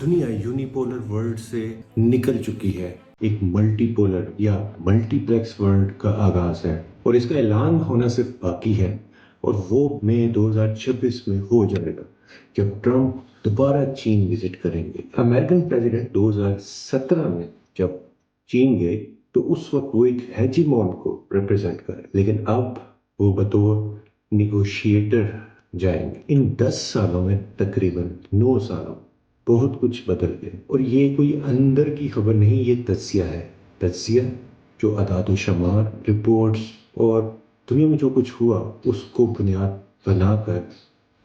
दुनिया unipolar world से निकल चुकी है, एक मल्टीपोलर या मल्टीप्लेक्स वर्ल्ड का आगाज है और इसका ऐलान होना सिर्फ बाकी है और वो मई 2026 में हो जाएगा जब ट्रंप दोबारा चीन विजिट करेंगे। अमेरिकन प्रेसिडेंट 2017 में जब चीन गए तो उस वक्त वो एक हेजीमोन को रिप्रेजेंट करे, लेकिन अब वो बतौर निगोशिएटर जाएंगे। इन 10 सालों में तकरीबन 9 सालों बहुत कुछ बदल गए और ये कोई अंदर की खबर नहीं, ये तज्जिया है। तज्जिया जो अदाद शमार, रिपोर्ट्स और दुनिया में जो कुछ हुआ उसको बुनियाद बनाकर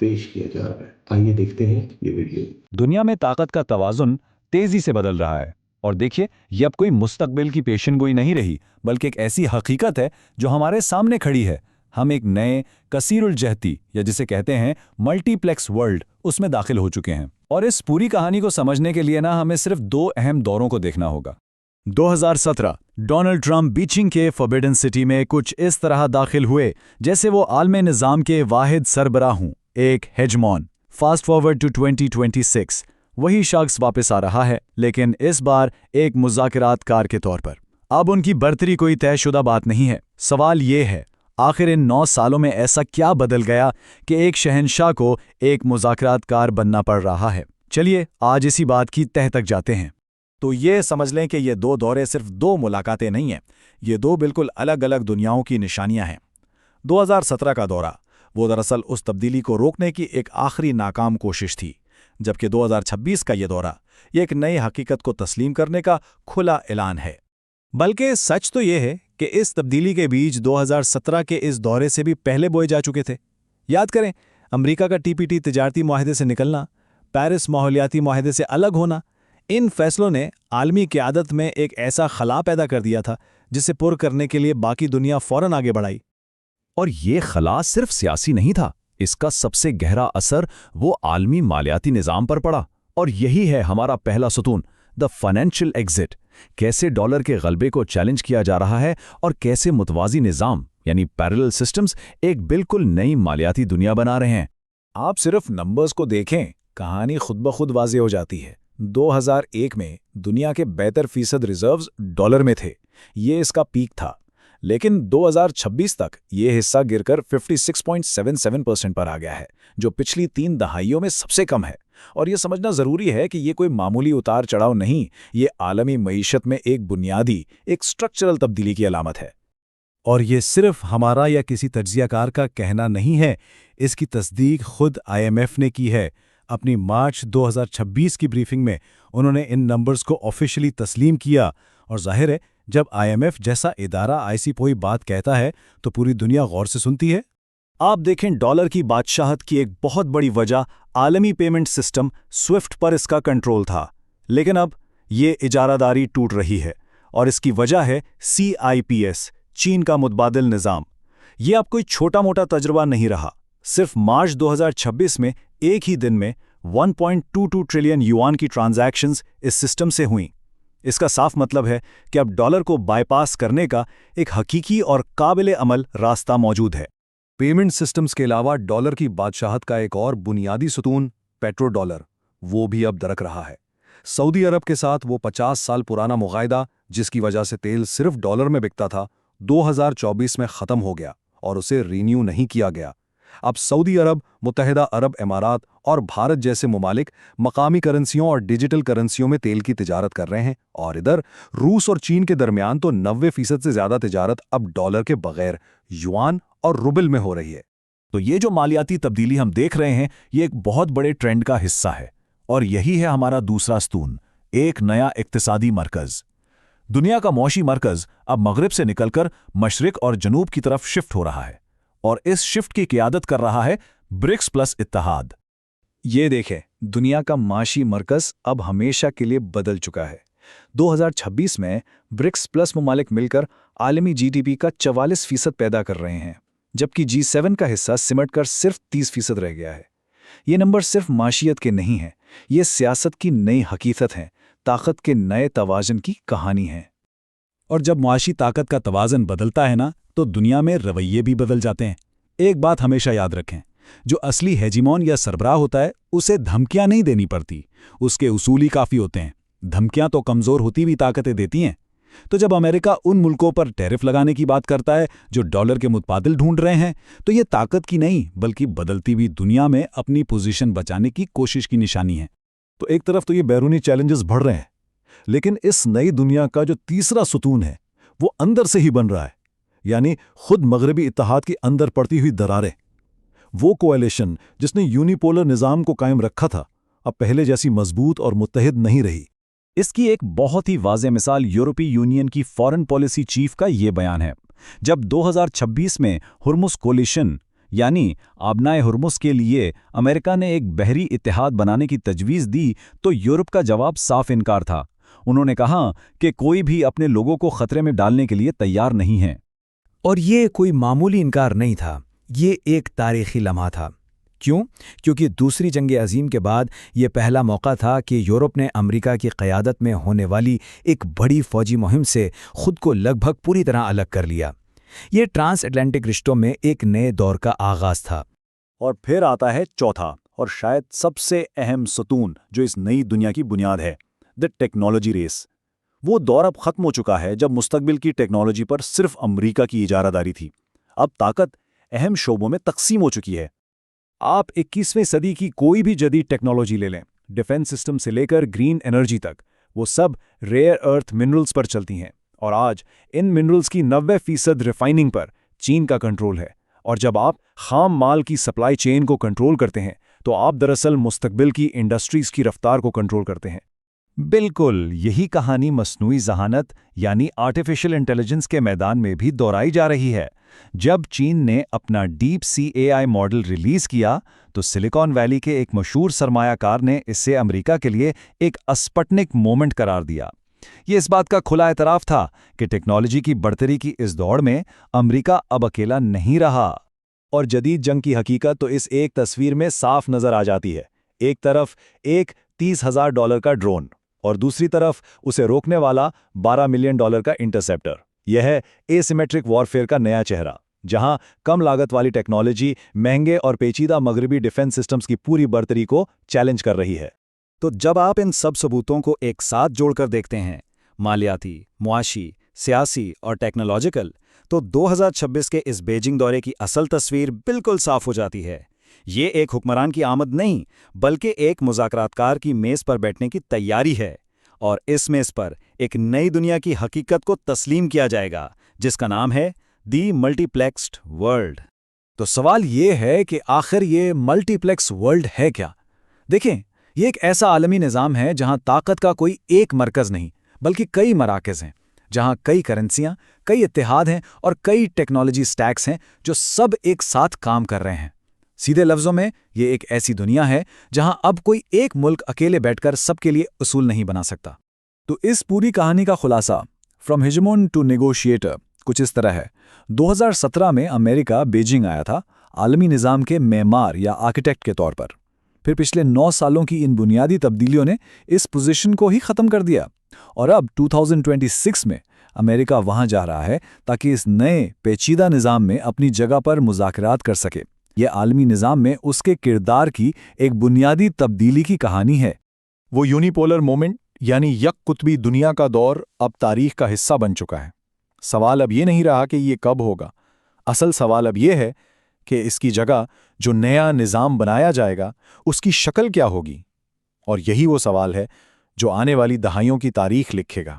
पेश किया जा रहा है। आइए देखते हैं ये वीडियो। दुनिया में ताकत का तवाज़ुन तेजी से बदल रहा है और देखिए, ये अब कोई मुस्तकबिल की पेशेनगोई नहीं रही, बल्कि एक ऐसी हकीकत है जो हमारे सामने खड़ी है। हम एक नए कसीरुल जहती या जिसे कहते हैं मल्टीप्लेक्स वर्ल्ड, उसमें दाखिल हो चुके हैं। और इस पूरी कहानी को समझने के लिए हमें सिर्फ 2 अहम दौरों को देखना होगा। 2017 डोनाल्ड ट्रंप बीजिंग के फॉरबिडन सिटी में कुछ इस तरह दाखिल हुए जैसे वो आलमी निज़ाम के वाहिद सरबराह हों, एक हेजमॉन। फास्ट फॉरवर्ड टू 2026, वही शख्स वापस आ रहा है, लेकिन इस बार एक मुज़ाकिरातकार के तौर पर। अब उनकी बर्तरी कोई तयशुदा बात नहीं है। सवाल ये है, आखिर इन 9 सालों में ऐसा क्या बदल गया कि एक शहंशाह को एक मुज़ाकिरातकार बनना पड़ रहा है? चलिए आज इसी बात की तह तक जाते हैं। तो ये समझ लें कि ये 2 दौरे सिर्फ 2 मुलाकातें नहीं हैं, ये 2 बिल्कुल अलग अलग दुनियाओं की निशानियां हैं। 2017 का दौरा वो दरअसल उस तब्दीली को रोकने की एक आखिरी नाकाम कोशिश थी, जबकि 2026 का ये दौरा ये एक नई हकीकत को तस्लीम करने का खुला ऐलान है। बल्कि सच तो ये है कि इस तब्दीली के बीज 2017 के इस दौरे से भी पहले बोए जा चुके थे। याद करें, अमेरिका का TPT तिजारती मुआहदे से निकलना, पेरिस माहौलियाती मुआहदे से अलग होना, इन फैसलों ने आलमी क़यादत में एक ऐसा खला पैदा कर दिया था जिसे पुर करने के लिए बाकी दुनिया फौरन आगे बढ़ाई। और ये खला सिर्फ सियासी नहीं था, इसका सबसे गहरा असर वो आलमी मालियाती निज़ाम पर पड़ा। और यही है हमारा पहला सतून, द फाइनेंशियल एग्जिट। कैसे डॉलर के गलबे को चैलेंज किया जा रहा है और कैसे मुतवाज़ी निज़ाम यानी पैरेलल सिस्टम्स एक बिल्कुल नई मालियाती दुनिया बना रहे हैं। आप सिर्फ नंबर्स को देखें, कहानी खुद ब खुद वाज़े हो जाती है। 2001 में दुनिया के 72% रिजर्व्स डॉलर में थे, ये इसका पीक था। लेकिन 2026 तक ये हिस्सा गिरकर 56.77% पर आ गया है, जो पिछली 3 दहाइयों में सबसे कम है। और ये समझना ज़रूरी है कि ये कोई मामूली उतार चढ़ाव नहीं, ये आलमी मईशत में एक बुनियादी, एक स्ट्रक्चरल तब्दीली की अलामत है। और ये सिर्फ हमारा या किसी तज्जियाकार का कहना नहीं है, इसकी तस्दीक खुद IMF ने की है। अपनी मार्च 2026 की ब्रीफिंग में उन्होंने इन नंबर्स को ऑफिशियली तस्लीम किया। और जाहिर है, जब IMF जैसा इदारा ऐसी कोई बात कहता है तो पूरी दुनिया गौर से सुनती है। आप देखें, डॉलर की बादशाहत की एक बहुत बड़ी वजह आलमी पेमेंट सिस्टम स्विफ्ट पर इसका कंट्रोल था। लेकिन अब ये इजारादारी टूट रही है और इसकी वजह है CIPS, चीन का मुतबादिल निज़ाम। ये अब कोई छोटा मोटा तजुर्बा नहीं रहा। सिर्फ मार्च 2026 में एक ही दिन में 1.22 ट्रिलियन युआन की ट्रांजैक्शंस इस सिस्टम से हुईं। इसका साफ मतलब है कि अब डॉलर को बाईपास करने का एक हकीकी और काबिल अमल रास्ता मौजूद है। पेमेंट सिस्टम्स के अलावा डॉलर की बादशाहत का एक और बुनियादी सतून पेट्रो डॉलर, वो भी अब दरक रहा है। सऊदी अरब के साथ वो 50 साल पुराना मुआहदा, जिसकी वजह से तेल सिर्फ डॉलर में बिकता था, 2024 में ख़त्म हो गया और उसे रीन्यू नहीं किया गया। अब सऊदी अरब, मुत्तहिदा अरब इमारात और भारत जैसे ममालिक मकामी करेंसियों और डिजिटल करेंसियों में तेल की तिजारत कर रहे हैं। और इधर रूस और चीन के दरमियान तो 90% से ज़्यादा तिजारत अब डॉलर के बगैर युआन और रुबल में हो रही है। तो ये जो मालियाती तब्दीली हम देख रहे हैं, ये एक बहुत बड़े ट्रेंड का हिस्सा है। और यही है हमारा दूसरा सतून, एक नया इक्तिसादी मरकज़। दुनिया का मौशी मरकज़ अब मगरिब से निकलकर मशरिक और जनूब की तरफ शिफ्ट हो रहा है और इस शिफ्ट की क़ियादत कर रहा है ब्रिक्स प्लस इत्तेहाद। ये देखें, दुनिया का माशी मरकज़ अब हमेशा के लिए बदल चुका है। 2026 में ब्रिक्स प्लस ममालिक मिलकर आलमी GDP का 44% पैदा कर रहे हैं, जबकि G7 का हिस्सा सिमटकर सिर्फ 30% रह गया है। ये नंबर सिर्फ माशियत के नहीं हैं, ये सियासत की नई हकीकत हैं, ताकत के नए तवाज़न की कहानी है। और जब मुआशी ताकत का तवाज़न बदलता है ना, तो दुनिया में रवैये भी बदल जाते हैं। एक बात हमेशा याद रखें, جو اصلی ہیجیمون یا سربراہ ہوتا ہے اسے دھمکیاں نہیں دینی پڑتی، اس کے اصول ہی کافی ہوتے ہیں۔ دھمکیاں تو کمزور ہوتی ہوئی طاقتیں دیتی ہیں۔ تو جب امریکہ ان ملکوں پر ٹیرف لگانے کی بات کرتا ہے جو ڈالر کے متبادل ڈھونڈ رہے ہیں، تو یہ طاقت کی نہیں بلکہ بدلتی ہوئی دنیا میں اپنی پوزیشن بچانے کی کوشش کی نشانی ہے۔ تو ایک طرف تو یہ بیرونی چیلنجز بڑھ رہے ہیں، لیکن اس نئی دنیا کا جو تیسرا ستون ہے وہ اندر سے ہی بن رہا ہے، یعنی خود مغربی اتحاد کے اندر پڑتی ہوئی دراریں۔ وہ کوalition جس نے یونیپولر نظام کو قائم رکھا تھا اب پہلے جیسی مضبوط اور متحد نہیں رہی۔ اس کی ایک بہت ہی واضح مثال یورپی یونین کی فارن پالیسی چیف کا یہ بیان ہے۔ جب 2026 میں ہرمز کولیشن یعنی آبنائے ہرمز کے لیے امریکہ نے ایک بحری اتحاد بنانے کی تجویز دی تو یورپ کا جواب صاف انکار تھا۔ انہوں نے کہا کہ کوئی بھی اپنے لوگوں کو خطرے میں ڈالنے کے لیے تیار نہیں ہے۔ اور یہ کوئی معمولی انکار نہیں تھا، یہ ایک تاریخی لمحہ تھا۔ کیوں؟ کیونکہ دوسری جنگ عظیم کے بعد یہ پہلا موقع تھا کہ یورپ نے امریکہ کی قیادت میں ہونے والی ایک بڑی فوجی مہم سے خود کو لگ بھگ پوری طرح الگ کر لیا۔ یہ ٹرانس اٹلانٹک رشتوں میں ایک نئے دور کا آغاز تھا۔ اور پھر آتا ہے چوتھا اور شاید سب سے اہم ستون جو اس نئی دنیا کی بنیاد ہے، دی ٹیکنالوجی ریس۔ وہ دور اب ختم ہو چکا ہے جب مستقبل کی ٹیکنالوجی پر صرف امریکہ کی اجارہ داری تھی۔ اب طاقت اہم شعبوں میں تقسیم ہو چکی ہے۔ آپ 21ویں صدی کی کوئی بھی جدید ٹیکنالوجی لے لیں، ڈیفنس سسٹم سے لے کر گرین انرجی تک، وہ سب ریئر ارتھ منرلز پر چلتی ہیں، اور آج ان منرلز کی 90% ریفائننگ پر چین کا کنٹرول ہے۔ اور جب آپ خام مال کی سپلائی چین کو کنٹرول کرتے ہیں تو آپ دراصل مستقبل کی انڈسٹریز کی رفتار کو کنٹرول کرتے ہیں۔ بالکل یہی کہانی مصنوعی ذہانت یعنی آرٹیفیشل انٹیلیجنس کے میدان میں بھی دہرائی جا رہی ہے۔ جب چین نے اپنا deep sea a I model release کیا تو سلیکان ویلی کے ایک مشہور سرمایہ کار نے اسے امریکہ کے لیے ایک اسپٹنک مومنٹ قرار دیا۔ یہ اس بات کا کھلا اعتراف تھا کہ ٹیکنالوجی کی بڑھتری کی اس دوڑ میں امریکہ اب اکیلا نہیں رہا۔ اور جدید جنگ کی حقیقت تو اس ایک تصویر میں صاف نظر آ جاتی ہے۔ ایک طرف ایک $30,000 کا ڈرون اور دوسری طرف اسے روکنے والا $12 ملین کا انٹرسیپٹر۔ یہ ہے اے سیمیٹرک وارفیئر کا نیا چہرہ، جہاں کم لاگت والی ٹیکنالوجی مہنگے اور پیچیدہ مغربی ڈیفنس سسٹمز کی پوری برتری کو چیلنج کر رہی ہے۔ تو جب آپ ان سب ثبوتوں کو ایک ساتھ جوڑ کر دیکھتے ہیں، مالیاتی، معاشی، سیاسی اور ٹیکنالوجیکل، تو 2026 کے اس بیجنگ دورے کی اصل تصویر بالکل صاف ہو جاتی ہے۔ یہ ایک حکمران کی آمد نہیں بلکہ ایک مذاکرات کار کی میز پر بیٹھنے کی تیاری ہے، اور اس میز پر ایک نئی دنیا کی حقیقت کو تسلیم کیا جائے گا جس کا نام ہے دی ملٹی پلیکسڈ ورلڈ۔ تو سوال یہ ہے کہ آخر یہ ملٹی پلیکس ورلڈ ہے کیا؟ دیکھیں، یہ ایک ایسا عالمی نظام ہے جہاں طاقت کا کوئی ایک مرکز نہیں بلکہ کئی مراکز ہیں، جہاں کئی کرنسیاں، کئی اتحاد ہیں اور کئی ٹیکنالوجی سٹیکس ہیں جو سب ایک ساتھ کام کر رہے ہیں۔ سیدھے لفظوں میں یہ ایک ایسی دنیا ہے جہاں اب کوئی ایک ملک اکیلے بیٹھ کر سب کے لیے اصول نہیں بنا سکتا۔ تو اس پوری کہانی کا خلاصہ فرام ہیجمون ٹو نیگوشیٹر کچھ اس طرح ہے۔ 2017 میں امریکہ بیجنگ آیا تھا عالمی نظام کے معمار یا آرکیٹیکٹ کے طور پر۔ پھر پچھلے 9 سالوں کی ان بنیادی تبدیلیوں نے اس پوزیشن کو ہی ختم کر دیا، اور اب 2026 میں امریکہ وہاں جا رہا ہے تاکہ اس نئے پیچیدہ نظام میں اپنی جگہ پر مذاکرات کر سکے۔ یہ عالمی نظام میں اس کے کردار کی ایک بنیادی تبدیلی کی کہانی ہے۔ وہ یونیپولر مومنٹ یعنی یک قطبی دنیا کا دور اب تاریخ کا حصہ بن چکا ہے۔ سوال اب یہ نہیں رہا کہ یہ کب ہوگا، اصل سوال اب یہ ہے کہ اس کی جگہ جو نیا نظام بنایا جائے گا اس کی شکل کیا ہوگی، اور یہی وہ سوال ہے جو آنے والی دہائیوں کی تاریخ لکھے گا۔